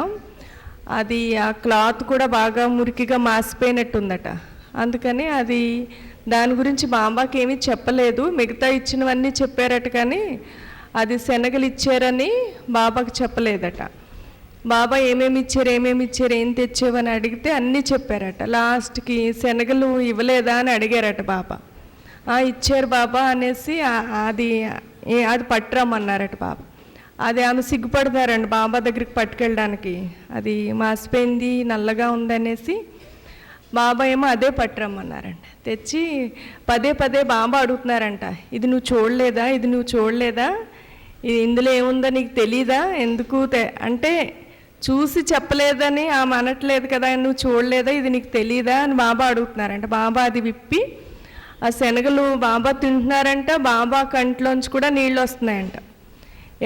అది ఆ క్లాత్ కూడా బాగా మురికిగా మాసిపోయినట్టుందట. అందుకని అది దాని గురించి బాబాకి ఏమీ చెప్పలేదు, మిగతా ఇచ్చినవన్నీ చెప్పారట, కానీ అది శనగలు ఇచ్చారని బాబాకి చెప్పలేదట. బాబా ఏమేమి ఇచ్చారు ఏం తెచ్చేవని అడిగితే అన్నీ చెప్పారట. లాస్ట్కి శనగలు ఇవ్వలేదా అని అడిగారట బాబా. ఇచ్చారు బాబా అనేసి అది పట్టురమ్మన్నారట బాబా. అది ఆమె సిగ్గుపడతారండి బాబా దగ్గరికి పట్టుకెళ్ళడానికి, అది మాసిపోయింది నల్లగా ఉందనేసి. బాబా ఏమో అదే పట్టురమ్మన్నారంట. తెచ్చి పదే పదే బాబా అడుగుతున్నారంట, ఇది నువ్వు చూడలేదా, ఇది ఇందులో ఏముందో నీకు తెలీదా, ఎందుకు అంటే చూసి చెప్పలేదని ఆమె అనట్లేదు కదా, నువ్వు చూడలేదా, ఇది నీకు తెలీదా అని బాబా అడుగుతున్నారంట. బాబా అది విప్పి ఆ శనగలు బాబా తింటున్నారంట. బాబా కంట్లోంచి కూడా నీళ్ళు వస్తున్నాయంట.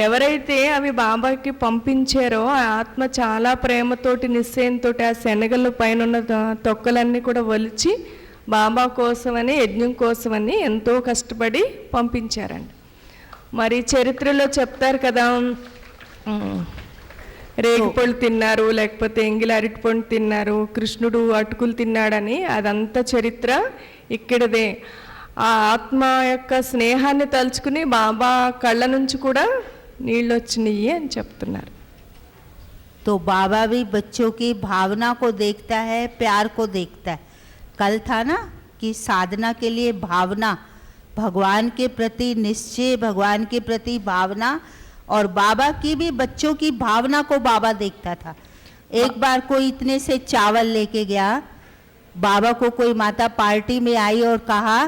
ఎవరైతే అవి బాబాకి పంపించారో ఆ ఆత్మ చాలా ప్రేమతోటి నిశ్చయంతో ఆ శనగలు పైన ఉన్న తొక్కలన్నీ కూడా ఒలిచి బాబా కోసమని యజ్ఞం కోసమని ఎంతో కష్టపడి పంపించారంట. మరి చరిత్రలో చెప్తారు కదా, రేగుపళ్ళు తిన్నారు, లేకపోతే ఎంగిలి అరటిపండు తిన్నారు, కృష్ణుడు అటుకులు తిన్నాడని, అదంతా చరిత్ర ఇక్కడదే. ఆ ఆత్మ యొక్క స్నేహాన్ని తలుచుకుని బాబా కళ్ళ నుంచి కూడా నీళ్ళు వచ్చినాయి అని చెప్తున్నారు. तो बाबा भी बच्चों की भावना को देखता है, प्यार को देखता है. कल था ना कि साधना के लिए भावना, भगवान के प्रति निश्चय, भगवान के प्रति भावना, और बाबा की भी बच्चों की भावना को बाबा देखता था. एक बार कोई इतने से चावल लेके गया, बाबा को कोई माता पार्टी में आई और कहा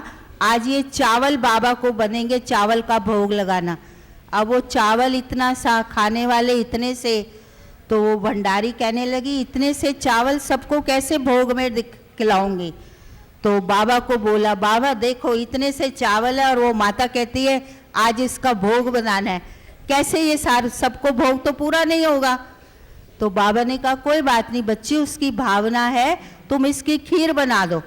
आज ये चावल बाबा को बनेंगे, चावल का भोग लगाना. अब वो चावल इतना सा खाने वाले इतने से, तो वो भंडारी कहने लगी इतने से चावल सबको कैसे भोग में खिलाऊंगी. तो बाबा को बोला, बाबा देखो इतने से चावल है, और वो माता कहती है आज इसका भोग बनाना है, कैसे ये सारे सबको भोग तो पूरा नहीं होगा. तो बाबा ने कहा कोई बात नहीं बच्ची, उसकी भावना है, तुम इसकी खीर बना दो.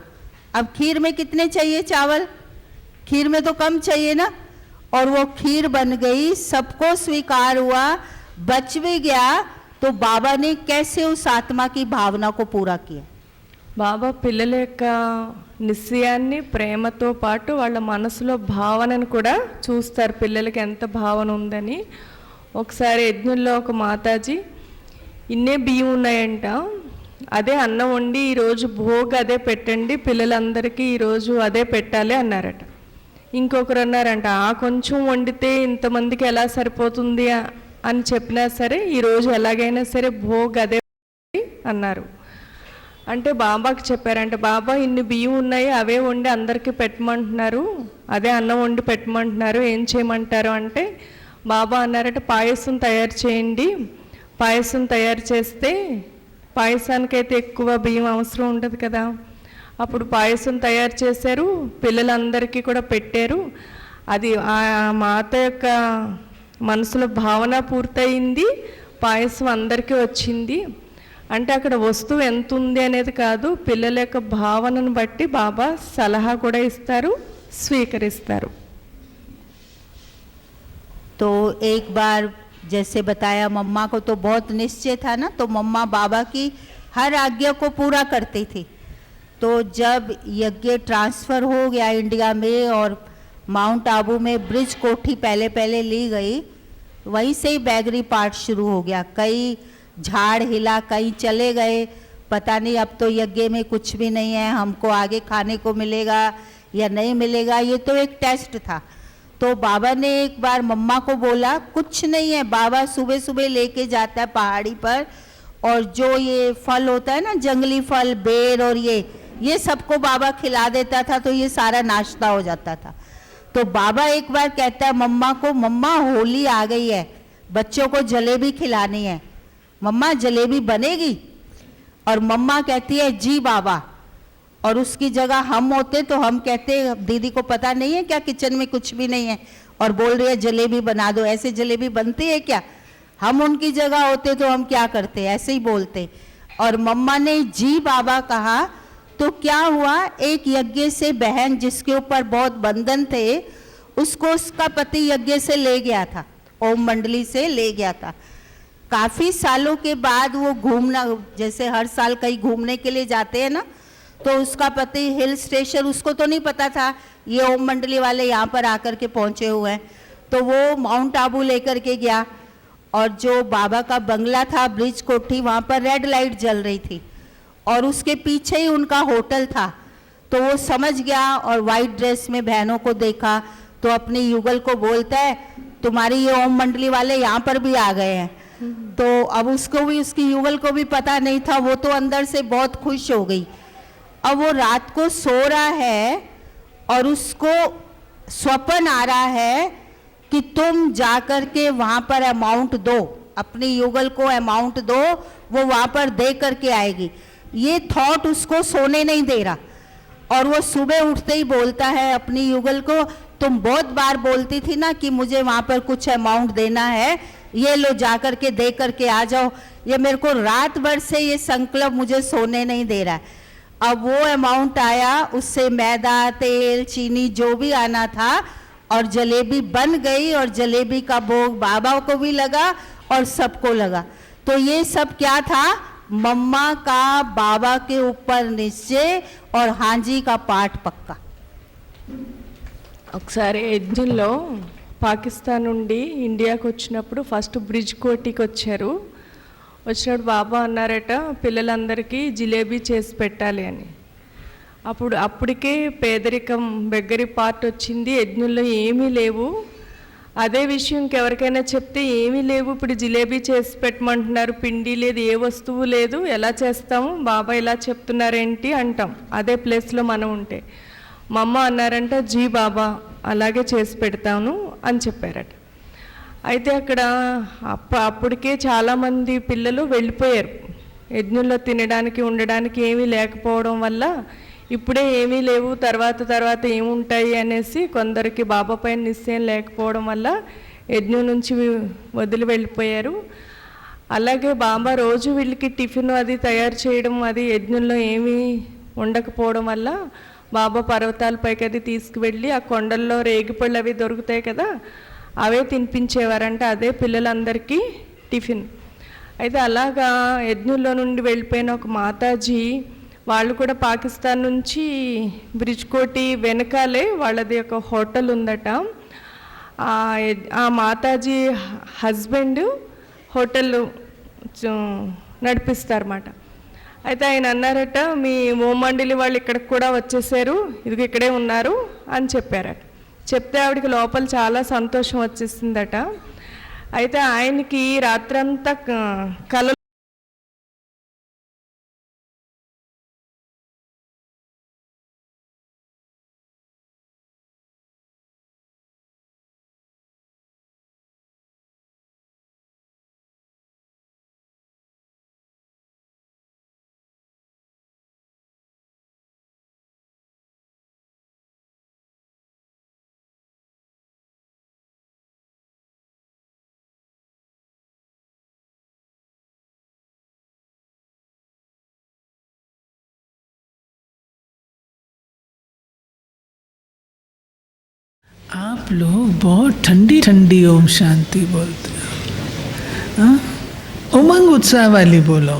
अब खीर में कितने चाहिए चावल, खीर में तो कम चाहिए ना. और वो खीर बन गई, सबको स्वीकार हुआ, बच भी गया. तो बाबा ने कैसे उस आत्मा की भावना को पूरा किया. బాబా పిల్లల యొక్క నిశ్చయాన్ని ప్రేమతో పాటు వాళ్ళ మనసులో భావనను కూడా చూస్తారు, పిల్లలకి ఎంత భావన ఉందని. ఒకసారి యజ్ఞంలో ఒక మాతాజీ ఇన్నే బియ్యం ఉన్నాయంట, అదే అన్నం వండి ఈరోజు భోగ్ అదే పెట్టండి, పిల్లలందరికీ ఈరోజు అదే పెట్టాలి అన్నారట. ఇంకొకరు అన్నారంట కొంచెం వండితే ఇంతమందికి ఎలా సరిపోతుంది అని చెప్పినా సరే ఈరోజు ఎలాగైనా సరే భోగ్ అదే అన్నారు. అంటే బాబాకి చెప్పారంటే బాబా ఇన్ని బియ్యం ఉన్నాయి అవే వండి అందరికీ పెట్టమంటున్నారు, అదే అన్నం వండి పెట్టమంటున్నారు, ఏం చేయమంటారు అంటే బాబా అన్నారట పాయసం తయారు చేయండి. పాయసం తయారు చేస్తే పాయసానికైతే ఎక్కువ బియ్యం అవసరం ఉండదు కదా. అప్పుడు పాయసం తయారు చేశారు, పిల్లలందరికీ కూడా పెట్టారు. అది ఆ మాత యొక్క మనసులో భావన పూర్తయింది, పాయసం అందరికీ వచ్చింది. అంటే అక్కడ వస్తువు ఎంత ఉంది అనేది కాదు, పిల్లల యొక్క భావనను బట్టి బాబా సలహా కూడా ఇస్తారు, స్వీకరిస్తారు. तो एक बार जैसे बताया मम्मा को तो बहुत निश्चय था ना, तो मम्मा बाबा की हर आज्ञा को पूरा करती थी. तो जब यज्ञ ट्रांसफ़र हो गया इंडिया में और माउंट आबू में ब्रिज कोठी पहले ली गई, वहीं से ही बैगरी पार्ट शुरू हो गया. कई झाड़ हिला, कहीं चले गए, पता नहीं अब तो यज्ञ में कुछ भी नहीं है, हमको आगे खाने को मिलेगा या नहीं मिलेगा, ये तो एक टेस्ट था. तो बाबा ने एक बार मम्मा को बोला कुछ नहीं है, बाबा सुबह सुबह लेके जाता है पहाड़ी पर, और जो ये फल होता है ना जंगली फल, बेर और ये सबको बाबा खिला देता था, तो ये सारा नाश्ता हो जाता था. तो बाबा एक बार कहता है मम्मा को, मम्मा होली आ गई है, बच्चों को जलेबी खिलानी है. मम्मा जलेबी बनेगी? और मम्मा कहती है जी बाबा, और उसकी जगह हम होते तो हम कहते दीदी को पता नहीं है क्या किचन में कुछ भी नहीं है, और बोल रही है जलेबी बना दो। ऐसे जलेबी बनती है क्या? हम उनकी जगह होते तो हम क्या करते? ऐसे ही बोलते। और मम्मा ने जी बाबा कहा तो क्या हुआ, एक यज्ञ से बहन जिसके ऊपर बहुत बंधन थे उसको उसका पति यज्ञ से ले गया था, ओम मंडली से ले गया था। काफ़ी सालों के बाद वो घूमना, जैसे हर साल कहीं घूमने के लिए जाते हैं ना, तो उसका पति हिल स्टेशन, उसको तो नहीं पता था ये ओम मंडली वाले यहाँ पर आकर के पहुँचे हुए हैं, तो वो माउंट आबू लेकर के गया। और जो बाबा का बंगला था ब्रिज कोठी, वहाँ पर रेड लाइट जल रही थी और उसके पीछे ही उनका होटल था। तो वो समझ गया और वाइट ड्रेस में बहनों को देखा तो अपनी युगल को बोलता है तुम्हारी ये ओम मंडली वाले यहाँ पर भी आ गए हैं। तो अब उसको भी, उसकी युगल को भी पता नहीं था, वो तो अंदर से बहुत खुश हो गई। अब वो रात को सो रहा है और उसको स्वप्न आ रहा है कि तुम जाकर के वहाँ पर अमाउंट दो, अपनी युगल को अमाउंट दो, वो वहाँ पर दे करके आएगी। ये थॉट उसको सोने नहीं दे रहा और वो सुबह उठते ही बोलता है अपनी युगल को, तुम बहुत बार बोलती थी ना कि मुझे वहाँ पर कुछ अमाउंट देना है, ये लो जा करके दे करके आ जाओ। ये मेरे को रात भर से ये संकल्प मुझे सोने नहीं दे रहा है। अब वो अमाउंट आया, उससे मैदा, तेल, चीनी जो भी आना था और जलेबी बन गई और जलेबी का भोग बाबा को भी लगा और सबको लगा। तो ये सब क्या था? मम्मा का बाबा के ऊपर निश्चय और हांजी का पाठ पक्का। ఒకసారి యజ్ఞంలో పాకిస్తాన్ నుండి ఇండియాకి వచ్చినప్పుడు ఫస్ట్ బ్రిడ్జ్ కోటికి వచ్చారు. వచ్చినప్పుడు బాబా అన్నారట పిల్లలందరికీ జిలేబీ చేసి పెట్టాలి అని. అప్పటికే పేదరికం బెగ్గరి పార్ట్ వచ్చింది, యజ్ఞంలో ఏమీ లేవు. అదే విషయం ఇంకెవరికైనా చెప్తే ఏమీ లేవు, ఇప్పుడు జిలేబీ చేసి పెట్టమంటున్నారు, పిండి లేదు, ఏ వస్తువు లేదు, ఎలా చేస్తాము, బాబా ఇలా చెప్తున్నారేంటి అంటాం. అదే ప్లేస్లో మనం ఉంటే మా అమ్మ అన్నారంట జీ బాబా అలాగే చేసి పెడతాను అని చెప్పారట. అయితే అక్కడ అప్పటికే చాలామంది పిల్లలు వెళ్ళిపోయారు. యజ్ఞంలో తినడానికి ఉండడానికి ఏమీ లేకపోవడం వల్ల ఇప్పుడే ఏమీ లేవు, తర్వాత ఏముంటాయి అనేసి కొందరికి బాబా పైన నిశ్చయం లేకపోవడం వల్ల యజ్ఞం నుంచి వదిలి వెళ్ళిపోయారు. అలాగే బాబా రోజు వీళ్ళకి టిఫిన్ అది తయారు చేయడం, అది యజ్ఞంలో ఏమీ ఉండకపోవడం వల్ల బాబా పర్వతాలపైకి అది తీసుకువెళ్ళి ఆ కొండల్లో రేగిపళ్ళు అవి దొరుకుతాయి కదా, అవే తినిపించేవారంట. అదే పిల్లలందరికీ టిఫిన్. అయితే అలాగా యజ్ఞంలో నుండి వెళ్ళిపోయిన ఒక మాతాజీ, వాళ్ళు కూడా పాకిస్తాన్ నుంచి బ్రిడ్జ్ కోటి వెనకాలే వాళ్ళది ఒక హోటల్ ఉందట. ఆ మాతాజీ హస్బెండ్ హోటల్ నడిపిస్తారన్నమాట. అయితే ఆయన అన్నారట మీ ఓం మండలి వాళ్ళు ఇక్కడికి కూడా వచ్చేసారు, ఇది ఇక్కడే ఉన్నారు అని చెప్పారట. చెప్తే ఆవిడకి లోపల చాలా సంతోషం వచ్చేసిందట. అయితే ఆయనకి రాత్రంతా కల आप लोग बहुत ठंडी ठंडी ओम शांति बोलते हो, हाँ? उमंग उत्साह वाली बोलो,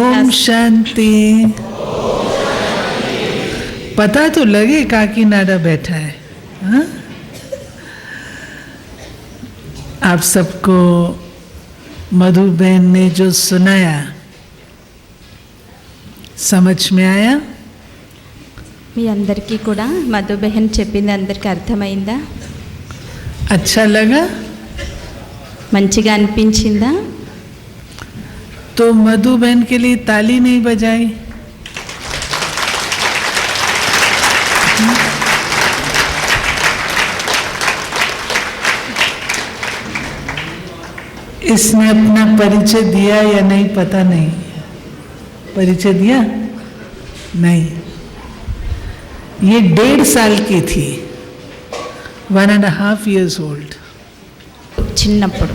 ओम शांति। पता तो लगे काकीनाडा बैठा है, हाँ? आप सबको मधु बहन ने जो सुनाया समझ में आया? మీ అందరికీ కూడా మధు బెహన్ చెప్పింది అందరికీ అర్థమైందా? अच्छा लगा? మంచిగా అనిపించిందా? तो मधु बहन के लिए ताली नहीं बजाई? इसने अपना परिचय दिया या नहीं पता नहीं। परिचय दिया नहीं। ये 1.5 साल की थी, 1.5 years old। చిన్నప్పుడు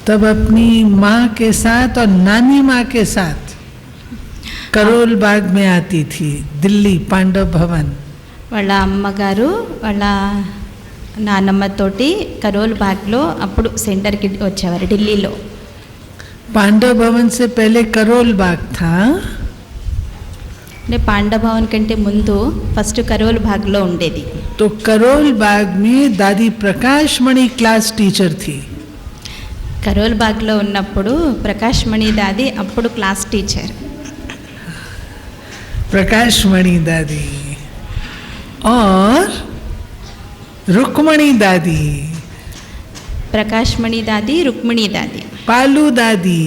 तब अपनी माँ के साथ और नानी माँ के साथ करोल बाग में आती थी, दिल्ली पांडव भवन। వాళ్ళ అమ్మగారు వాళ్ళ నానమ్మతోటి కరోల్ బాగ్లో అప్పుడు సెంటర్కి వచ్చేవారు ఢిల్లీలో. पांडव भवन से पहले करोल बाग था। అంటే పాండవ భవన్ కంటే ముందు ఫస్ట్ కరోల్ బాగ్లో ఉండేది. तो करोल बाग में दादी प्रकाश मणि क्लास टीचर थी। కరోల్ బాగ్లో ఉన్నప్పుడు ప్రకాష్ మణి దాది అప్పుడు క్లాస్ టీచర్. प्रकाश मणि दादी और रुक्मणी दादी, ప్రకాష్ మణి దాది, రుక్మిణి దాది, पालू दादी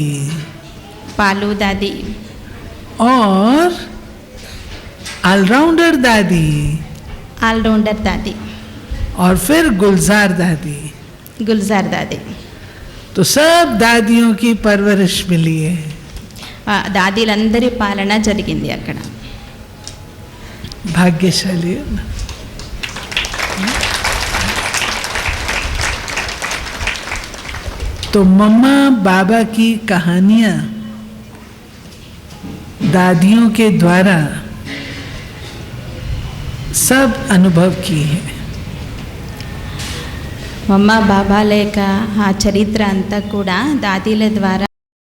పాలు దాది, और ऑलराउंडर दादी, ఆల్రౌండర్ దాది, और फिर गुलजार दादी। గుల్జార్ దాది. तो सब दादियों की परवरिश मिली है। ఆ దాదీలందరి పాలన జరిగింది అక్కడ. भाग्यशाली है ना? तो मम्मा बाबा की कहानियां दादियों के द्वारा सब अनुभव की है। మమ్మ బాబా లేక ఆ చరిత్ర అంతా కూడా దాదీల ద్వారా